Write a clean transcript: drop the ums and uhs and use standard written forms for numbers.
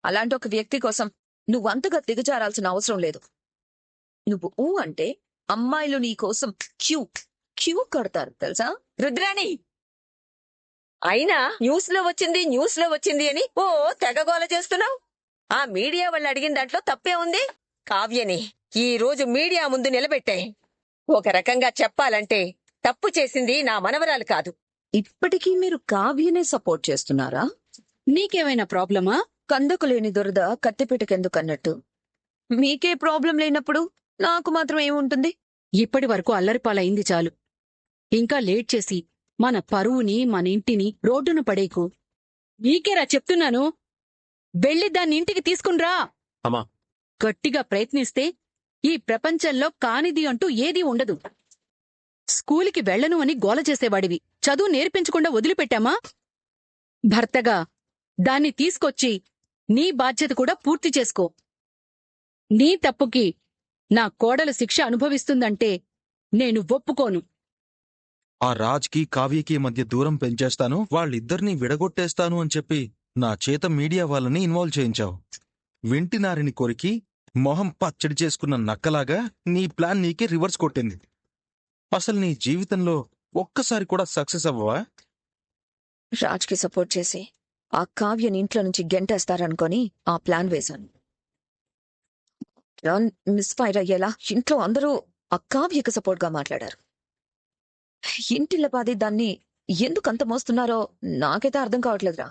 అలాంటి ఒక వ్యక్తి కోసం నువ్వంతగా దిగజారాల్సిన అవసరం లేదు. నువ్వు ఊ అంటే అమ్మాయిలు నీ కోసం క్యూ క్యూ కడతారు తెలుసా? రుద్రాణి, అయినా న్యూస్ లో వచ్చింది అని ఓ తెగగోల చేస్తున్నావు. ఆ మీడియా వాళ్ళు అడిగిన దాంట్లో తప్పే ఉంది. కావ్యని ఈ రోజు మీడియా ముందు నిలబెట్టే. ఒక రకంగా చెప్పాలంటే తప్పు చేసింది నా మనవరాలు కాదు. ఇప్పటికీ మీరు కావ్యనే సపోర్ట్ చేస్తున్నారా? నీకేమైనా ప్రాబ్లమా? కందకు లేని దురద కత్తిపీటకెందుకన్నట్టు. మీకే ప్రాబ్లం లేనప్పుడు నాకు మాత్రం ఏముంటుంది? ఇప్పటి వరకు అల్లరిపాలైంది చాలు. ఇంకా లేట్ చేసి మన పరువుని మన ఇంటిని రోడ్డున పడేకు. నీకేరా చెప్తున్నాను. వెళ్ళి దాన్ని ఇంటికి తీసుకునిరా. అమ్మా, గట్టిగా ప్రయత్నిస్తే ఈ ప్రపంచంలో కానిది అంటూ ఏదీ ఉండదు. స్కూలుకి వెళ్లను అని గోల చేసేవాడివి. చదువు నేర్పించకుండా వదిలిపెట్టామా? భర్తగా దాన్ని తీసుకొచ్చి నీ బాధ్యత కూడా పూర్తి చేసుకో. నీ తప్పుకి నా కోడలు శిక్ష అనుభవిస్తుందంటే నేను ఒప్పుకోను. ఆ రాజ్కి కావ్యకి మధ్య దూరం పెంచేస్తాను, వాళ్ళిద్దరినీ విడగొట్టేస్తాను అని చెప్పి నా చేత మీడియా వాళ్ళని ఇన్వాల్వ్ చేయించావు. వింటినారిని కొరికి మొహం పచ్చడి చేసుకున్న నక్కలాగా నీ ప్లాన్ నీకే రివర్స్ కొట్టింది. అసలు నీ జీవితంలో ఒక్కసారి కూడా సక్సెస్ అవ్వవా? రాజ్కి సపోర్ట్ చేసి ఆ కావ్యని ఇంట్లో నుంచి గెంటేస్తారనుకొని ఆ ప్లాన్ వేశాను. మిస్ఫైర్ అయ్యేలా ఇంట్లో అందరూ ఆ కావ్యకి సపోర్ట్ గా మాట్లాడారు. ఇంటిల్లపాది దాన్ని ఎందుకంత మోస్తున్నారో నాకైతే అర్థం కావట్లేదురా.